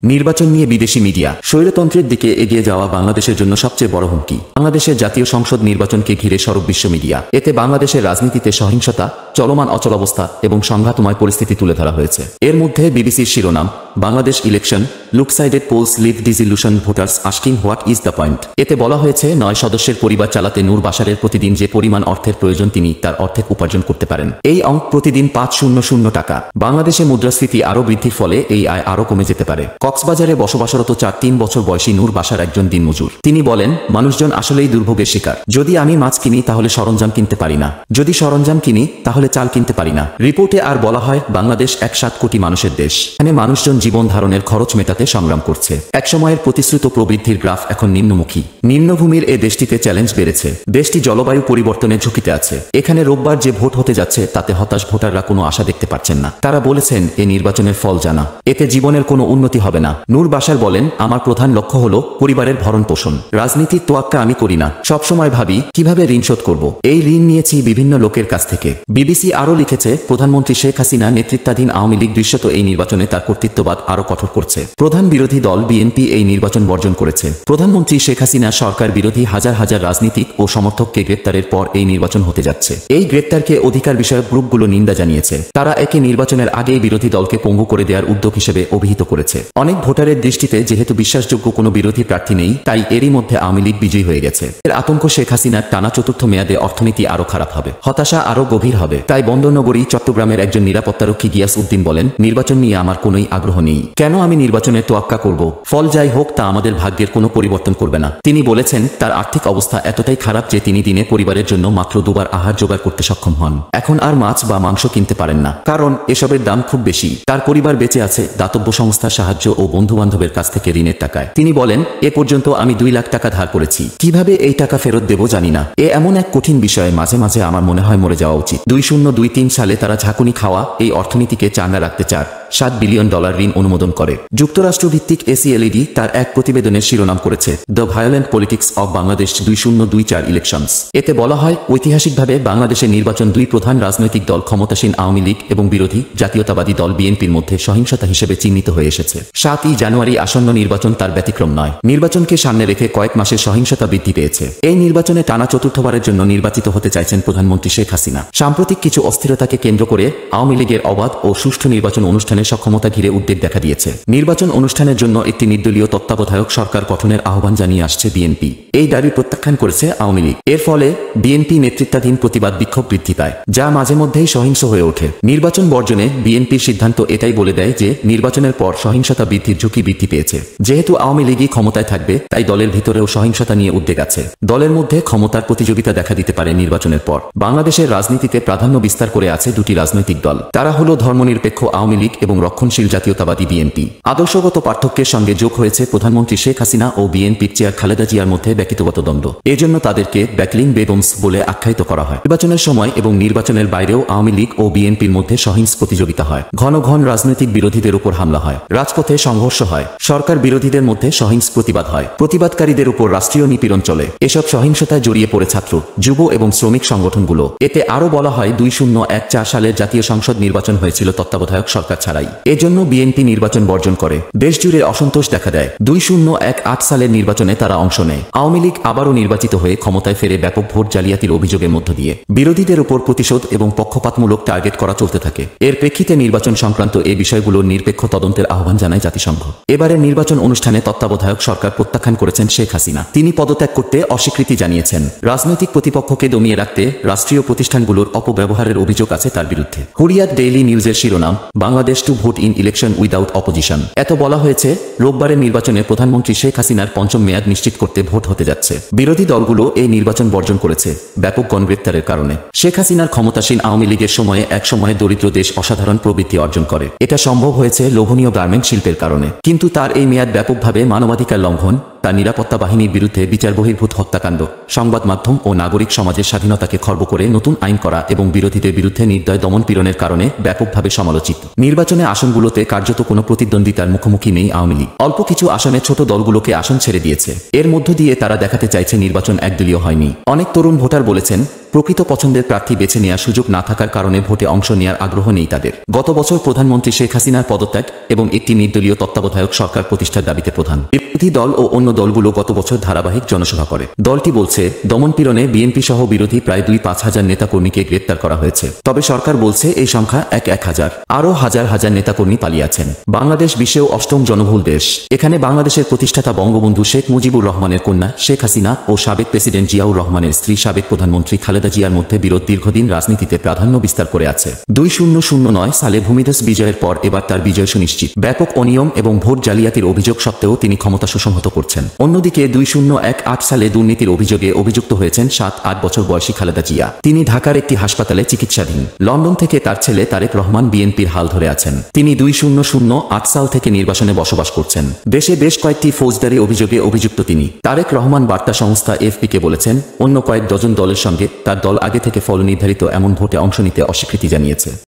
নির্বাচন নিয়ে বিদেশি মিডিয়া স্বৈরতন্ত্রের দিকে এগিয়ে যাওয়া বাংলাদেশের জন্য সবচেয়ে বড় হুমকি। বাংলাদেশের জাতীয় সংসদ নির্বাচনকে ঘিরে সরব বিশ্ব মিডিয়া। এতে বাংলাদেশের রাজনীতিতে সহিংসতা, চলমান অচলাবস্থা এবং সংঘাতময় পরিস্থিতি তুলে ধরা হয়েছে। এর মধ্যে বিবিসির শিরোনাম, Bangladesh election lopsided polls leave disillusioned voters asking what is the point. এতে বলা হয়েছে 9 সদস্যের পরিবার চালাতে নূর বাশারের প্রতিদিন যে পরিমাণ অর্থের প্রয়োজন তিনি তার অর্ধেক উপার্জন করতে পারেন। এই অঙ্ক প্রতিদিন 500 টাকা। বাংলাদেশে মুদ্রাস্ফীতি আরও বৃদ্ধির ফলে এই আয় আরও কমে যেতে পারে। কক্সবাজারে বসবাসরত 4-3 বছর বয়সী নূর বাশার একজন দিনমজুর। তিনি বলেন, মানুষজন আসলেই দুর্ভোগের শিকার। যদি আমি মাছ কিনি তাহলে সরঞ্জাম কিনতে পারি না, যদি সরঞ্জাম কিনি তাহলে চাল কিনতে পারি না। রিপোর্টে আর বলা হয়, বাংলাদেশ 1.7 কোটি মানুষের দেশ। এখানে মানুষজন জীবন ধারণের খরচ মেটাতে সংগ্রাম করছে। একসময়ের প্রতিশ্রুত প্রবৃদ্ধির গ্রাফ এখন নিম্নমুখী। নিম্নভূমির এ দেশটিতে চ্যালেঞ্জ বেড়েছে। দেশটি জলবায়ু পরিবর্তনের ঝুঁকিতে আছে। এখানে রোববার যে ভোট হতে যাচ্ছে তাতে হতাশ ভোটাররা কোনো আশা দেখতে পাচ্ছেন না। তারা বলেছেন, এ নির্বাচনের ফল জানা, এতে জীবনের কোনো উন্নতি হবে না। নূর বাশার বলেন, আমার প্রধান লক্ষ্য হলো পরিবারের ভরণ পোষণ। রাজনীতির তোয়াক্কা আমি করি না। সবসময় ভাবি কিভাবে ঋণ শোধ করব। এই ঋণ নিয়েছি বিভিন্ন লোকের কাছ থেকে। বিবিসি আরও লিখেছে, প্রধানমন্ত্রী শেখ হাসিনা নেতৃত্বাধীন আওয়ামী লীগ দৃশ্যত এই নির্বাচনে তার কর্তৃত্ববাদ আরও কঠোর করছে। প্রধান বিরোধী দল বিএনপি এই নির্বাচন বর্জন করেছে। প্রধানমন্ত্রী শেখ হাসিনা সরকার বিরোধী হাজার হাজার রাজনীতিক ও সমর্থককে গ্রেপ্তারের পর এই নির্বাচন হতে যাচ্ছে। এই গ্রেপ্তারকে অধিকার বিষয়ক গ্রুপগুলো নিন্দা জানিয়েছে। তারা একে নির্বাচনের আগেই বিরোধী দলকে পঙ্গু করে দেওয়ার উদ্যোগ হিসেবে অভিহিত করেছে। অনেক ভোটারের দৃষ্টিতে যেহেতু বিশ্বাসযোগ্য কোনো বিরোধী প্রার্থী নেই, তাই এরই মধ্যে আওয়ামী লীগ বিজয়ী হয়ে গেছে। এর আতঙ্ক শেখ হাসিনার টানা চতুর্থ মেয়াদে অর্থনীতি আরও খারাপ হবে, হতাশা আরও গভীর হবে। তাই বন্দরনগরী চট্টগ্রামের একজন নিরাপত্তারক্ষী গিয়াস উদ্দিন বলেন, নির্বাচন নিয়ে আমার কোনোই আগ্রহ নেই। কেন আমি নির্বাচনের তোয়াক্কা করব? ফল যাই হোক তা আমাদের ভাগ্যের কোনো পরিবর্তন করবে না। তিনি বলেছেন, তার আর্থিক অবস্থা এতটাই খারাপ যে তিনি দিনে পরিবারের জন্য মাত্র 2 বার আহার জোগাড় করতে সক্ষম হন। এখন আর মাছ বা মাংস কিনতে পারেন না, কারণ এসবের দাম খুব বেশি। তার পরিবার বেঁচে আছে দাতব্য সংস্থার সাহায্য ও বন্ধুবান্ধবের কাছ থেকে ঋণের টাকায়। তিনি বলেন, এ পর্যন্ত আমি 2 লাখ টাকা ধার করেছি। কিভাবে এই টাকা ফেরত দেব জানি না। এমন এক কঠিন বিষয়ে মাঝে মাঝে আমার মনে হয় মরে যাওয়া উচিত। 2023 সালে তারা ঝাঁকুনি খাওয়া এই অর্থনীতিকে চাঙ্গা রাখতে $7 বিলিয়ন ঋণ অনুমোদন করে। যুক্তরাষ্ট্রভিত্তিক এসিএলইডি তার এক প্রতিবেদনের শিরোনাম করেছে, the violent politics of Bangladesh 2024 elections. এতে বলা হয়, ঐতিহাসিকভাবে বাংলাদেশের নির্বাচন 2 প্রধান রাজনৈতিক দল ক্ষমতাসীন আওয়ামী লীগ এবং বিরোধী জাতীয়তাবাদী দল বিএনপির মধ্যে সহিংসতা হিসেবে চিহ্নিত হয়ে এসেছে। 7ই জানুয়ারি আসন্ন নির্বাচন তার ব্যতিক্রম নয়। নির্বাচনকে সামনে রেখে কয়েক মাসের সহিংসতা বৃদ্ধি পেয়েছে। এই নির্বাচনে টানা চতুর্থবারের জন্য নির্বাচিত হতে চাইছেন প্রধানমন্ত্রী শেখ হাসিনা। সাম্প্রতিক কিছু অস্থিরতাকে কেন্দ্র করে আওয়ামী লীগের অবাধ ও সুষ্ঠু নির্বাচন অনুষ্ঠানের সক্ষমতা ঘিরে উদ্বেগ দেখা দিয়েছে। নির্বাচন অনুষ্ঠানের জন্য একটি নির্দলীয় তত্ত্বাবধায়ক সরকার গঠনের আহ্বান জানিয়ে আসছে বিএনপি। এই দাবি প্রত্যাখ্যান করেছে আওয়ামী লীগ। এর ফলে বিএনপি নেতৃত্বাধীন প্রতিবাদ বিক্ষোভ বৃদ্ধি পায়, যা মাঝে মধ্যেই সহিংস হয়ে ওঠে। নির্বাচন বর্জনে বিএনপির সিদ্ধান্ত এটাই বলে দেয় যে নির্বাচনের পর সহিংসতা বৃদ্ধির ঝুঁকি বৃদ্ধি পেয়েছে। যেহেতু আওয়ামী লীগই ক্ষমতায় থাকবে, তাই দলের ভিতরেও সহিংসতা নিয়ে উদ্বেগ আছে। দলের মধ্যে ক্ষমতার প্রতিযোগিতা দেখা দিতে পারে নির্বাচনের পর। বাংলাদেশের রাজনীতিতে প্রাধান্য বিস্তার করে আছে 2টি রাজনৈতিক দল। তারা হলো ধর্মনিরপেক্ষ আওয়ামী লীগ এবং রক্ষণশীল জাতীয়তাবাদী বিএনপি। আদর্শগত পার্থক্যের সঙ্গে যোগ হয়েছে প্রধানমন্ত্রী শেখ হাসিনা ও বিএনপির চেয়ার খালেদা জিয়ার মধ্যে ব্যক্তিগত দ্বন্দ্ব। এজন্য তাদেরকে ব্যাকলিং বেগমস বলে আখ্যায়িত করা হয়। নির্বাচনের সময় এবং নির্বাচনের বাইরেও আওয়ামী লীগ ও বিএনপির মধ্যে সহিংস প্রতিযোগিতা হয়। ঘন ঘন রাজনৈতিক বিরোধীদের উপর হামলা হয়। রাজপথে সংঘর্ষ হয়। সরকার বিরোধীদের মধ্যে সহিংস প্রতিবাদ হয়। প্রতিবাদকারীদের উপর রাষ্ট্রীয় নিপীড়ন চলে। এসব সহিংসতায় জড়িয়ে পড়ে ছাত্র, যুব এবং শ্রমিক সংগঠনগুলো। এতে আরও বলা হয়, 2014 সালের জাতীয় সংসদ নির্বাচন হয়েছিল তত্ত্বাবধায়ক সরকার ছাড়াই। এজন্য বিএনপি নির্বাচন বর্জন করে। দেশজুড়ে অসন্তোষ দেখা দেয়। 2018 সালের নির্বাচনে তারা অংশ নেয়। আওয়ামী লীগ আবারও নির্বাচিত হয়ে ক্ষমতায় ফেরে ব্যাপক ভোট জালিয়াতির অভিযোগের মধ্য দিয়ে বিরোধীদের উপর প্রতিশোধ এবং পক্ষপাতমূলক টার্গেট করা চলতে থাকে। এর প্রেক্ষিতে নির্বাচন সংক্রান্ত এই বিষয়গুলোর নিরপেক্ষ তদন্তের আহ্বান জানায় জাতিসংঘ। এবারের নির্বাচন অনুষ্ঠানে তত্ত্বাবধায়ক সরকার প্রত্যাখ্যান করেছেন শেখ হাসিনা। তিনি পদত্যাগ করতে অস্বীকৃতি জানিয়েছেন। রাজনৈতিক প্রতিপক্ষকে দমিয়ে রাখতে রাষ্ট্রীয় প্রতিষ্ঠানগুলোর অপব্যবহারের অভিযোগ আছে তার বিরুদ্ধে। হুরিয়াত ডেইলি নিউজের শিরোনাম, Bangladesh to vote in election without opposition. এত বলা হয়েছে, রোববারের নির্বাচনে প্রধানমন্ত্রী শেখ হাসিনার 5ম মেয়াদ নিশ্চিত করতে ভোট হতে যাচ্ছে। বিরোধী দলগুলো এই নির্বাচন বর্জন করেছে ব্যাপক গণগ্রেপ্তারের কারণে। শেখ হাসিনার ক্ষমতাসীন আওয়ামী লীগের সময়ে এক সময়ে দরিদ্র দেশ অসাধারণ প্রবৃদ্ধি অর্জন করে। এটা সম্ভব হয়েছে লোভনীয় গার্মেন্ট শিল্পের কারণে। কিন্তু তার এই মেয়াদ ব্যাপকভাবে মানবাধিকার লঙ্ঘন, তার নিরাপত্তা বাহিনীর বিরুদ্ধে বিচার বহির্ভূত হত্যাকাণ্ড, সংবাদ মাধ্যম ও নাগরিক সমাজের স্বাধীনতাকে খর্ব করে নতুন আইন করা এবং বিরোধীদের বিরুদ্ধে নির্দয় দমন পীড়নের কারণে ব্যাপকভাবে সমালোচিত। নির্বাচনে আসনগুলোতে কার্যত কোনো প্রতিদ্বন্দ্বিতার মুখোমুখি নেই আওয়ামী লীগ। অল্প কিছু আসনে ছোট দলগুলোকে আসন ছেড়ে দিয়েছে। এর মধ্য দিয়ে তারা দেখাতে চাইছে নির্বাচন একদলীয় হয়নি। অনেক তরুণ ভোটার বলেছেন, প্রকৃত পছন্দের প্রার্থী বেছে নেওয়ার সুযোগ না থাকার কারণে ভোটে অংশ নেওয়ার আগ্রহ নেই তাদের। গত বছর প্রধানমন্ত্রী শেখ হাসিনার পদত্যাগ এবং একটি নির্দলীয় তত্ত্বাবধায়ক সরকার প্রতিষ্ঠার দাবিতে প্রধান বিরোধী দল ও অন্য দলগুলো গত বছর ধারাবাহিক জনসভা করে। দলটি বলছে দমনপীড়নে বিএনপি সহ বিরোধী প্রায় 2-5 হাজার নেতাকর্মীকে গ্রেপ্তার করা হয়েছে। তবে সরকার বলছে এই সংখ্যা 1,000। আরও হাজার হাজার নেতাকর্মী পালিয়ে আছেন। বাংলাদেশ বিশ্বেও অষ্টম জনবহুল দেশ। এখানে বাংলাদেশের প্রতিষ্ঠাতা বঙ্গবন্ধু শেখ মুজিবুর রহমানের কন্যা শেখ হাসিনা ও সাবেক প্রেসিডেন্ট জিয়াউর রহমানের স্ত্রী সাবেক প্রধানমন্ত্রী খালেদা জিয়ার মধ্যে বিরোধ দীর্ঘদিন রাজনীতিতে প্রাধান্য বিস্তার করে আছে। 2009 সালে ভূমিধস বিজয়ের পর এবার তার বিজয় সুনিশ্চিত। ব্যাপক অনিয়ম এবং ভোট জালিয়াতির অভিযোগ সত্ত্বেও তিনি ক্ষমতা সুসংহত করছেন। অন্যদিকে 2018 সালে দুর্নীতির অভিযোগে অভিযুক্ত হয়েছেন 7-8 বছর বয়সী খালেদা জিয়া। তিনি ঢাকার একটি হাসপাতালে চিকিৎসাধীন। লন্ডন থেকে তার ছেলে তারেক রহমান বিএনপির হাল ধরে আছেন। তিনি 2008 সাল থেকে নির্বাসনে বসবাস করছেন। দেশে বেশ কয়েকটি ফৌজদারি অভিযোগে অভিযুক্ত তিনি। তারেক রহমান বার্তা সংস্থা এফপিকে বলেছেন, অন্য কয়েক ডজন দলের সঙ্গে তার দল আগে থেকে ফল নির্ধারিত এমন ভোটে অংশ নিতে অস্বীকৃতি জানিয়েছে।